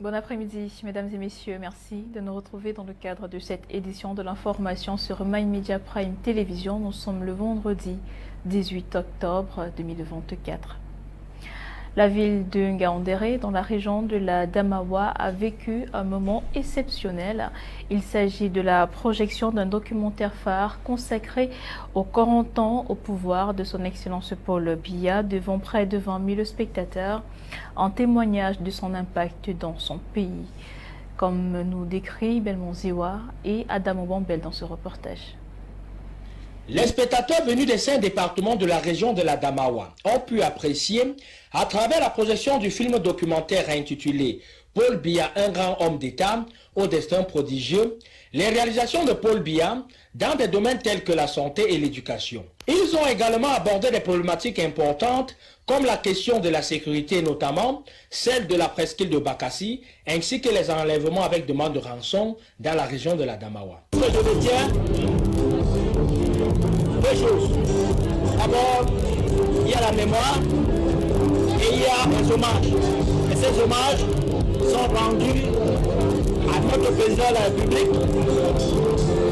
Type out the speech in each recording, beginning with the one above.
Bon après-midi, mesdames et messieurs. Merci de nous retrouver dans le cadre de cette édition de l'information sur My Media Prime Télévision. Nous sommes le vendredi 18 octobre 2024. La ville de Ngaoundéré, dans la région de la Damawa, a vécu un moment exceptionnel. Il s'agit de la projection d'un documentaire phare consacré aux 40 ans au pouvoir de son Excellence Paul Biya devant près de 20 000 spectateurs, en témoignage de son impact dans son pays, comme nous décrit Belmont Ziwa et Adam Bambel dans ce reportage. Les spectateurs venus des 5 départements de la région de la Damawa ont pu apprécier, à travers la projection du film documentaire intitulé « Paul Biya, un grand homme d'État au destin prodigieux », les réalisations de Paul Biya dans des domaines tels que la santé et l'éducation. Ils ont également abordé des problématiques importantes comme la question de la sécurité, notamment celle de la presqu'île de Bakassi, ainsi que les enlèvements avec demande de rançon dans la région de la Damawa. Deux choses. D'abord, il y a la mémoire et il y a les hommages. Et ces hommages sont rendus à notre président de la République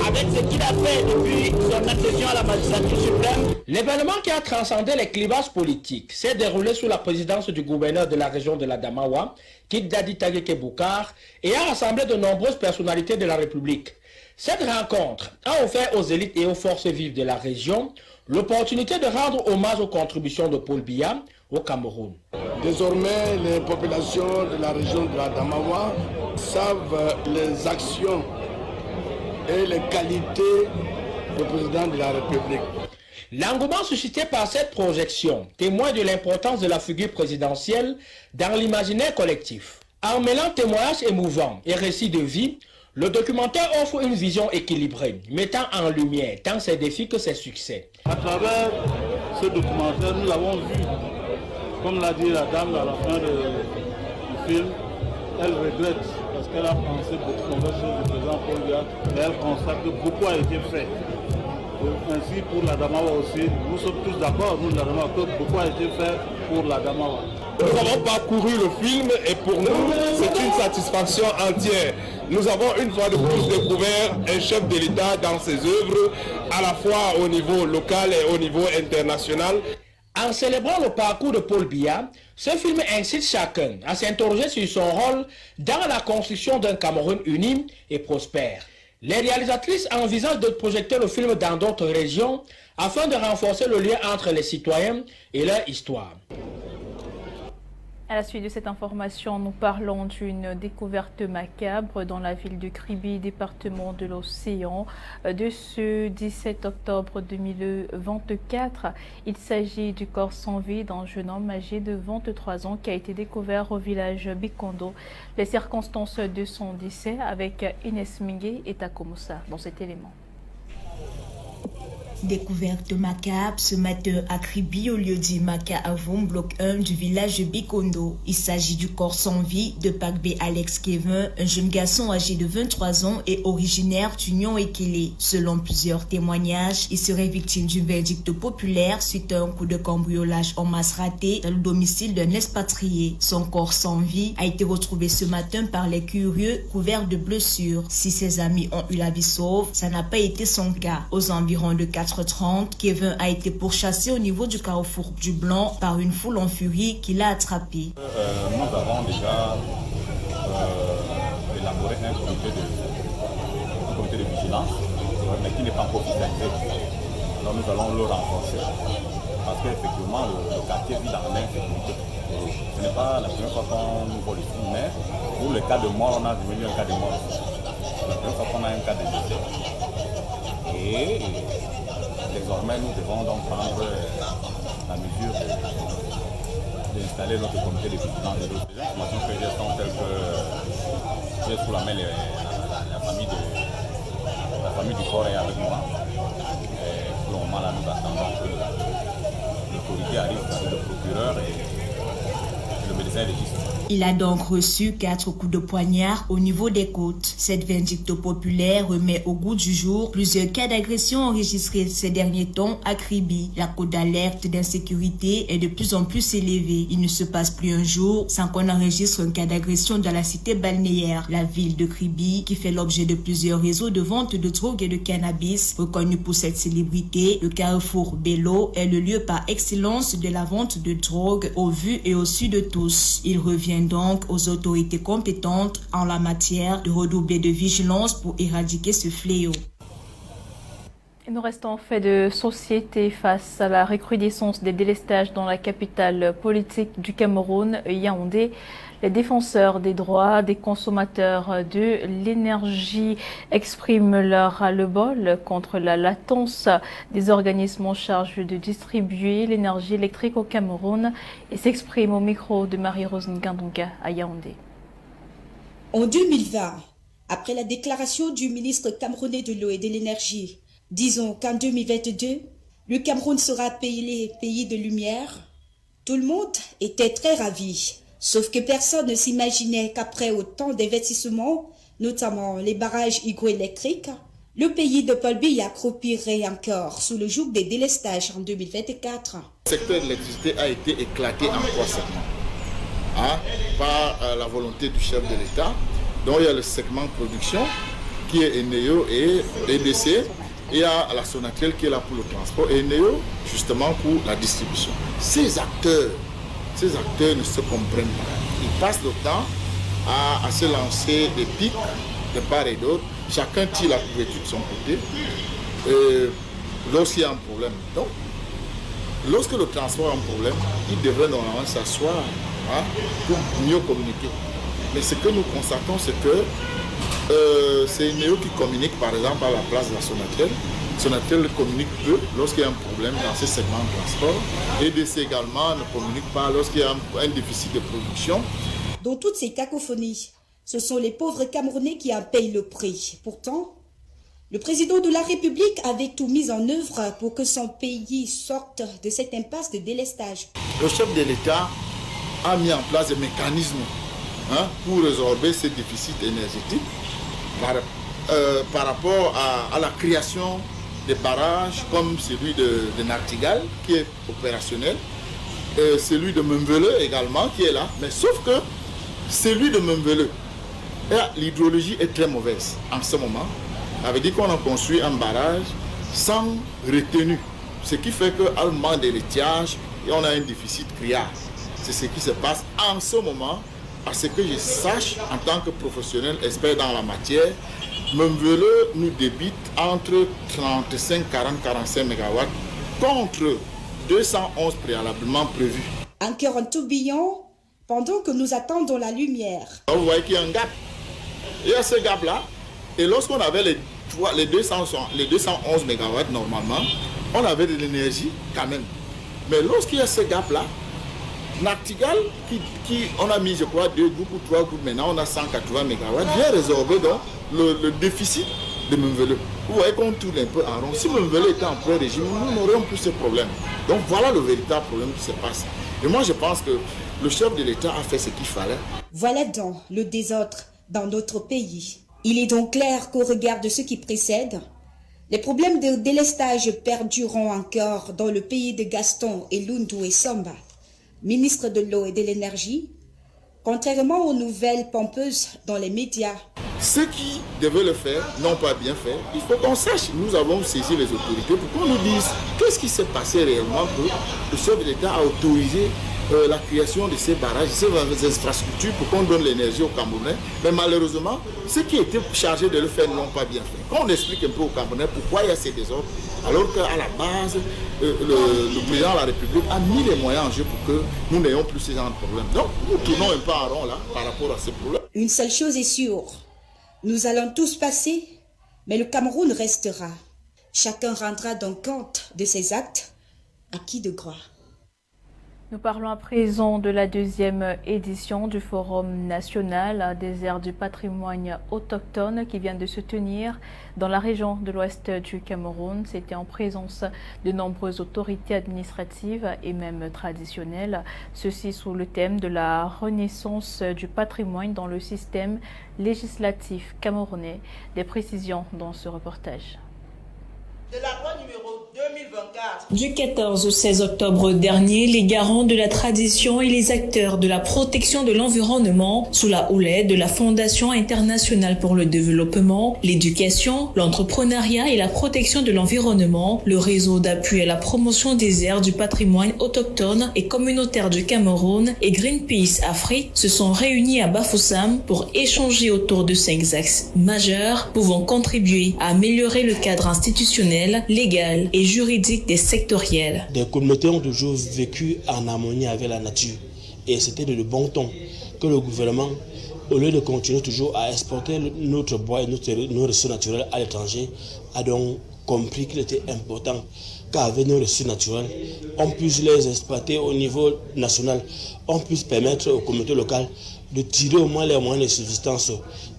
avec ce qu'il a fait depuis son accession à la magistrature suprême. L'événement qui a transcendé les clivages politiques s'est déroulé sous la présidence du gouverneur de la région de la Damawa, Kid Dadi Tageke Boukar, et a rassemblé de nombreuses personnalités de la République. Cette rencontre a offert aux élites et aux forces vives de la région l'opportunité de rendre hommage aux contributions de Paul Biya au Cameroun. Désormais, les populations de la région de la Damawa savent les actions et les qualités du président de la République. L'engouement suscité par cette projection témoigne de l'importance de la figure présidentielle dans l'imaginaire collectif. En mêlant témoignages émouvants et récits de vie, le documentaire offre une vision équilibrée, mettant en lumière tant ses défis que ses succès. À travers ce documentaire, nous avons vu, comme l'a dit la dame à la fin du film, elle regrette parce qu'elle a pensé beaucoup de choses du président Paul Biya, mais elle constate que beaucoup a été fait. Ainsi pour la Damawa aussi, nous sommes tous d'accord, nous la Damawa, que beaucoup a été fait pour la Damawa. Nous avons parcouru le film et pour nous, c'est une satisfaction entière. Nous avons une fois de plus découvert un chef de l'État dans ses œuvres, à la fois au niveau local et au niveau international. En célébrant le parcours de Paul Biya, ce film incite chacun à s'interroger sur son rôle dans la construction d'un Cameroun uni et prospère. Les réalisatrices envisagent de projeter le film dans d'autres régions afin de renforcer le lien entre les citoyens et leur histoire. À la suite de cette information, nous parlons d'une découverte macabre dans la ville de Kribi, département de l'Océan, de ce 17 octobre 2024. Il s'agit du corps sans vie d'un jeune homme âgé de 23 ans qui a été découvert au village Bikondo. Les circonstances de son décès avec Inès Mingue et Takomusa dans cet élément. Découverte macabre ce matin à Kribi, au lieu dit Maka Avoum, bloc 1 du village de Bikondo. Il s'agit du corps sans vie de Pakbe Alex Kevin, un jeune garçon âgé de 23 ans et originaire d'Union Ekele. Selon plusieurs témoignages, il serait victime d'une verdict populaire suite à un coup de cambriolage en masse raté dans le domicile d'un expatrié. Son corps sans vie a été retrouvé ce matin par les curieux, couvert de blessures. Si ses amis ont eu la vie sauve, ça n'a pas été son cas. Aux environs de 4h30, Kevin a été pourchassé au niveau du carrefour du Blanc par une foule en furie qui l'a attrapé. Nous avons déjà élaboré un comité de vigilance, mais qui n'est pas encore officialisé. Alors nous allons le renforcer. Parce qu'effectivement, le quartier vit dans l'insécurité. Ce n'est pas la première fois qu'on nous vole ici, mais pour le cas de mort, on a devenu un cas de mort. La première fois qu'on a un cas de décès. Et désormais, nous devons donc prendre la mesure d'installer notre comité de vigilance. Les informations que j'ai sont telles que j'ai sous la main la famille du corps est avec moi. Et pour le moment, là, nous attendons que l'autorité arrive, le procureur et le médecin légiste. Il a donc reçu 4 coups de poignard au niveau des côtes. Cette vindicte populaire remet au goût du jour plusieurs cas d'agression enregistrés ces derniers temps à Kribi. La cote d'alerte d'insécurité est de plus en plus élevée. Il ne se passe plus un jour sans qu'on enregistre un cas d'agression dans la cité balnéaire. La ville de Kribi, qui fait l'objet de plusieurs réseaux de vente de drogue et de cannabis, reconnu pour cette célébrité, le carrefour Bello est le lieu par excellence de la vente de drogue au vu et au su de tous. Il revient donc aux autorités compétentes en la matière de redoubler de vigilance pour éradiquer ce fléau. Et nous restons en fait de société face à la recrudescence des délestages dans la capitale politique du Cameroun, Yaoundé. Les défenseurs des droits des consommateurs de l'énergie expriment leur ras-le-bol contre la latence des organismes en charge de distribuer l'énergie électrique au Cameroun et s'expriment au micro de Marie-Rose Ngandonga à Yaoundé. En 2020, après la déclaration du ministre camerounais de l'eau et de l'énergie, disons qu'en 2022, le Cameroun sera un pays de lumière, tout le monde était très ravi. Sauf que personne ne s'imaginait qu'après autant d'investissements, notamment les barrages hydroélectriques, le pays de Paul Biya croupirait encore sous le joug des délestages en 2024. Le secteur de l'électricité a été éclaté en 3 segments. Par la volonté du chef de l'État. Donc il y a le segment production qui est Eneo et EDC. Et il y a la Sonatel qui est là pour le transport et Eneo justement pour la distribution. Ces acteurs ne se comprennent pas. Ils passent le temps à se lancer des pics de part et d'autre. Chacun tire la couverture de son côté lorsqu'il y a un problème. Donc, lorsque le transport a un problème, il devrait normalement s'asseoir pour mieux communiquer. Mais ce que nous constatons, c'est que c'est Eneo qui communique par exemple à la place de la Sonatel. Sonatel communique peu lorsqu'il y a un problème dans ces segments de transport. EDC également ne communique pas lorsqu'il y a un déficit de production. Dans toutes ces cacophonies, ce sont les pauvres Camerounais qui en payent le prix. Pourtant, le président de la République avait tout mis en œuvre pour que son pays sorte de cette impasse de délestage. Le chef de l'État a mis en place des mécanismes pour résorber ces déficits énergétiques par rapport à la création des barrages comme celui de Nartigal qui est opérationnel, celui de Membele également qui est là, mais sauf que celui de Membele, l'hydrologie est très mauvaise en ce moment. Ça veut dire qu'on a construit un barrage sans retenue, ce qui fait qu'à manque de l'étiage et on a un déficit criard. C'est ce qui se passe en ce moment, à ce que je sache en tant que professionnel expert dans la matière. Membele nous débite entre 35, 40, 45 MW contre 211 préalablement prévus. Encore un tourbillon pendant que nous attendons la lumière. Vous voyez qu'il y a un gap. Il y a ce gap-là. Et lorsqu'on avait les 211 MW normalement, on avait de l'énergie quand même. Mais lorsqu'il y a ce gap-là, Nartigal, on a mis, je crois, 2 groupes ou 3 groupes, maintenant on a 180 MW, vient résorber donc le déficit de Membele. Vous voyez qu'on tourne un peu en rond. Si Membele était en plein régime, nous n'aurions plus ce problème. Donc voilà le véritable problème qui se passe. Et moi je pense que le chef de l'État a fait ce qu'il fallait. Voilà donc le désordre dans notre pays. Il est donc clair qu'au regard de ce qui précède, les problèmes de délestage perdureront encore dans le pays de Gaston et Lundu et Samba, ministre de l'eau et de l'énergie, contrairement aux nouvelles pompeuses dans les médias. Ceux qui devaient le faire n'ont pas bien fait. Il faut qu'on sache, nous avons saisi les autorités pour qu'on nous dise qu'est-ce qui s'est passé réellement que le chef de l'État a autorisé la création de ces barrages, ces infrastructures pour qu'on donne l'énergie aux Camerounais. Mais malheureusement, ceux qui étaient chargés de le faire n'ont pas bien fait. Quand on explique un peu aux Camerounais pourquoi il y a ces désordres, alors qu'à la base, le président de la République a mis les moyens en jeu pour que nous n'ayons plus ce genre de problème. Donc, nous tournons un peu en rond là par rapport à ces problèmes. Une seule chose est sûre, nous allons tous passer, mais le Cameroun restera. Chacun rendra donc compte de ses actes à qui de droit. Nous parlons à présent de la deuxième édition du Forum national des aires du patrimoine autochtone qui vient de se tenir dans la région de l'ouest du Cameroun. C'était en présence de nombreuses autorités administratives et même traditionnelles. Ceci sous le thème de la renaissance du patrimoine dans le système législatif camerounais. Des précisions dans ce reportage. De la loi numéro 2024. Du 14 au 16 octobre dernier, les garants de la tradition et les acteurs de la protection de l'environnement, sous la houlette de la Fondation internationale pour le développement, l'éducation, l'entrepreneuriat et la protection de l'environnement, le réseau d'appui à la promotion des aires du patrimoine autochtone et communautaire du Cameroun et Greenpeace Afrique se sont réunis à Bafoussam pour échanger autour de 5 axes majeurs pouvant contribuer à améliorer le cadre institutionnel, légal et juridique des sectoriels. Les communautés ont toujours vécu en harmonie avec la nature et c'était de bon ton que le gouvernement, au lieu de continuer toujours à exporter notre bois et nos ressources naturelles à l'étranger, a donc compris qu'il était important qu'avec nos ressources naturelles, on puisse les exploiter au niveau national, on puisse permettre aux communautés locales de tirer au moins les moyens de subsistance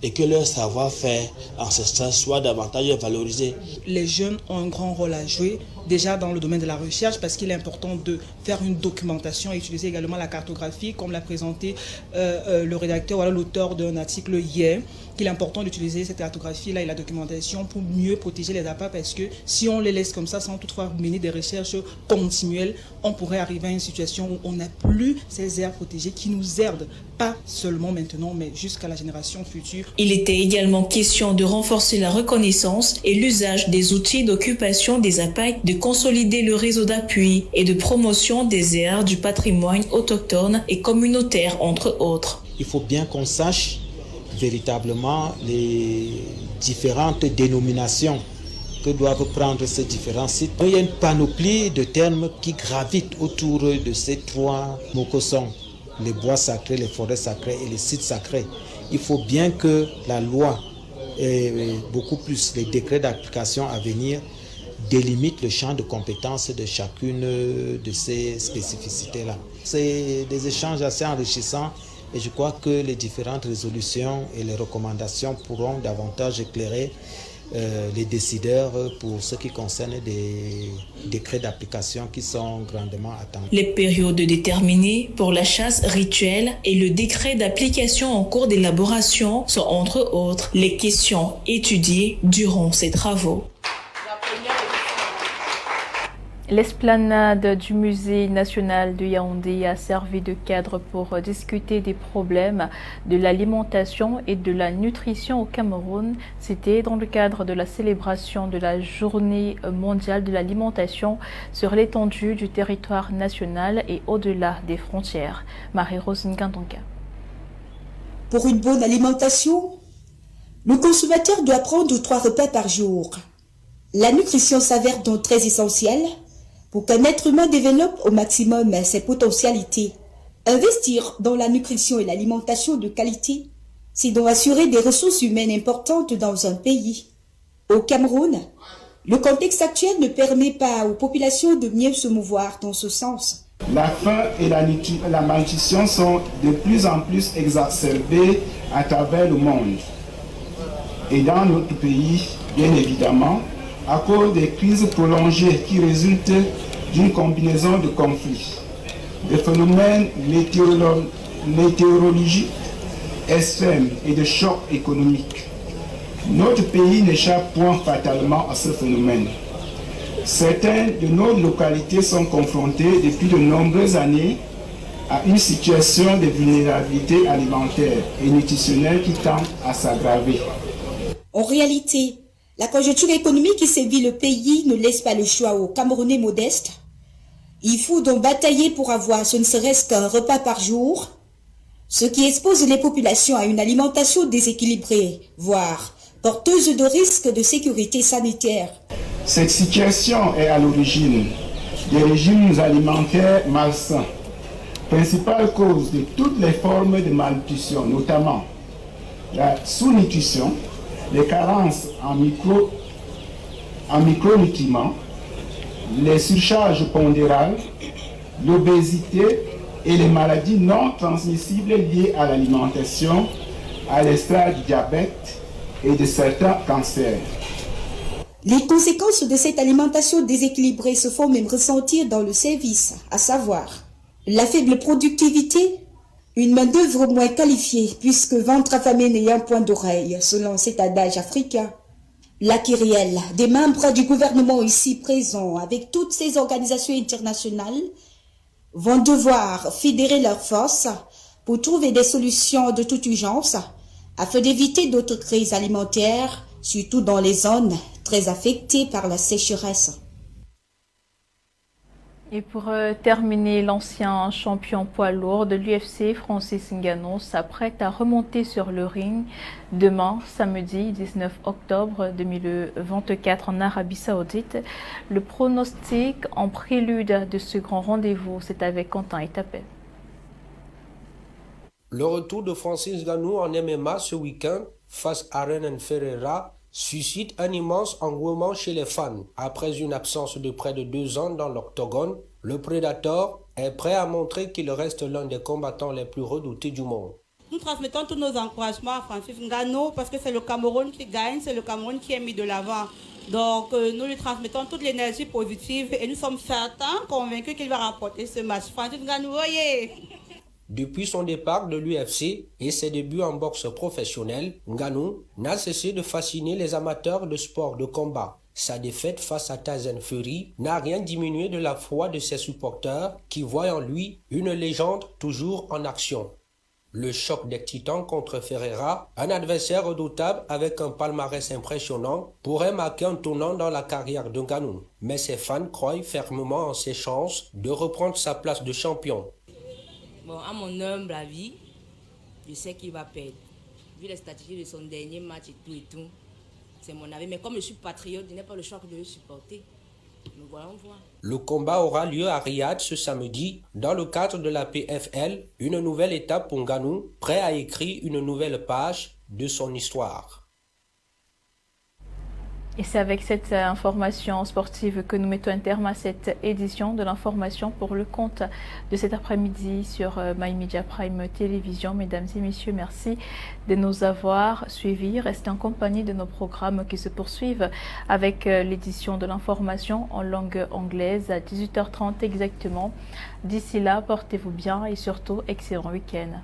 et que leur savoir-faire ancestral soit davantage valorisé. Les jeunes ont un grand rôle à jouer, déjà dans le domaine de la recherche, parce qu'il est important de faire une documentation et utiliser également la cartographie, comme l'a présenté le rédacteur ou l'auteur d'un article hier, qu'il est important d'utiliser cette cartographie-là et la documentation pour mieux protéger les appâts, parce que si on les laisse comme ça, sans toutefois mener des recherches continuelles, on pourrait arriver à une situation où on n'a plus ces aires protégées qui nous aident, pas seulement maintenant, mais jusqu'à la génération future. Il était également question de renforcer la reconnaissance et l'usage des outils d'occupation des APAC, de consolider le réseau d'appui et de promotion des aires du patrimoine autochtone et communautaire, entre autres. Il faut bien qu'on sache véritablement les différentes dénominations que doivent prendre ces différents sites. Il y a une panoplie de termes qui gravitent autour de ces 3 mots-sons, les bois sacrés, les forêts sacrées et les sites sacrés. Il faut bien que la loi et beaucoup plus les décrets d'application à venir délimitent le champ de compétences de chacune de ces spécificités-là. C'est des échanges assez enrichissants et je crois que les différentes résolutions et les recommandations pourront davantage éclairer les décideurs pour ce qui concerne des décrets d'application qui sont grandement attendus. Les périodes déterminées pour la chasse rituelle et le décret d'application en cours d'élaboration sont entre autres les questions étudiées durant ces travaux. L'esplanade du Musée national de Yaoundé a servi de cadre pour discuter des problèmes de l'alimentation et de la nutrition au Cameroun. C'était dans le cadre de la célébration de la Journée mondiale de l'alimentation sur l'étendue du territoire national et au-delà des frontières. Marie-Rose Ngantonka. Pour une bonne alimentation, le consommateur doit prendre 3 repas par jour. La nutrition s'avère donc très essentielle pour qu'un être humain développe au maximum ses potentialités. Investir dans la nutrition et l'alimentation de qualité, c'est donc assurer des ressources humaines importantes dans un pays. Au Cameroun, le contexte actuel ne permet pas aux populations de mieux se mouvoir dans ce sens. La faim et la malnutrition sont de plus en plus exacerbées à travers le monde. Et dans notre pays, bien évidemment, à cause des crises prolongées qui résultent d'une combinaison de conflits, de phénomènes météorologiques extrêmes et de chocs économiques. Notre pays n'échappe point fatalement à ce phénomène. Certaines de nos localités sont confrontées depuis de nombreuses années à une situation de vulnérabilité alimentaire et nutritionnelle qui tend à s'aggraver. En réalité, la conjoncture économique qui sévit le pays ne laisse pas le choix aux Camerounais modestes. Il faut donc batailler pour avoir ce ne serait-ce qu'un repas par jour, ce qui expose les populations à une alimentation déséquilibrée, voire porteuse de risques de sécurité sanitaire. Cette situation est à l'origine des régimes alimentaires malsains, principale cause de toutes les formes de malnutrition, notamment la sous-nutrition, les carences en micronutriments, les surcharges pondérales, l'obésité et les maladies non transmissibles liées à l'alimentation, à l'instar du diabète et de certains cancers. Les conséquences de cette alimentation déséquilibrée se font même ressentir dans le service, à savoir la faible productivité, une main-d'œuvre moins qualifiée, puisque ventre affamé n'ayant point d'oreille, selon cet adage africain. La kyrielle des membres du gouvernement ici présents, avec toutes ces organisations internationales, vont devoir fédérer leurs forces pour trouver des solutions de toute urgence, afin d'éviter d'autres crises alimentaires, surtout dans les zones très affectées par la sécheresse. Et pour terminer, l'ancien champion poids lourd de l'UFC, Francis Ngannou, s'apprête à remonter sur le ring demain, samedi 19 octobre 2024 en Arabie Saoudite. Le pronostic en prélude de ce grand rendez-vous, c'est avec Quentin Etapé. Le retour de Francis Ngannou en MMA ce week-end face à Renan Ferreira suscite un immense engouement chez les fans. Après une absence de près de 2 ans dans l'octogone, le Predator est prêt à montrer qu'il reste l'un des combattants les plus redoutés du monde. Nous transmettons tous nos encouragements à Francis Ngannou parce que c'est le Cameroun qui gagne, c'est le Cameroun qui est mis de l'avant. Donc nous lui transmettons toute l'énergie positive et nous sommes certains, convaincus qu'il va remporter ce match. Francis Ngannou, oyez! Depuis son départ de l'UFC et ses débuts en boxe professionnelle, Ngannou n'a cessé de fasciner les amateurs de sport de combat. Sa défaite face à Tyson Fury n'a rien diminué de la foi de ses supporters qui voient en lui une légende toujours en action. Le choc des titans contre Ferreira, un adversaire redoutable avec un palmarès impressionnant, pourrait marquer un tournant dans la carrière de Ngannou. Mais ses fans croient fermement en ses chances de reprendre sa place de champion. Bon, à mon humble avis, je sais qu'il va perdre. Vu les statistiques de son dernier match et tout, c'est mon avis. Mais comme je suis patriote, je n'ai pas le choix de le supporter. Nous voyons voir. Le combat aura lieu à Riyad ce samedi, dans le cadre de la PFL, une nouvelle étape pour Ngannou, prêt à écrire une nouvelle page de son histoire. Et c'est avec cette information sportive que nous mettons un terme à cette édition de l'information pour le compte de cet après-midi sur My Media Prime Télévision. Mesdames et messieurs, merci de nous avoir suivis. Restez en compagnie de nos programmes qui se poursuivent avec l'édition de l'information en langue anglaise à 18h30 exactement. D'ici là, portez-vous bien et surtout, excellent week-end.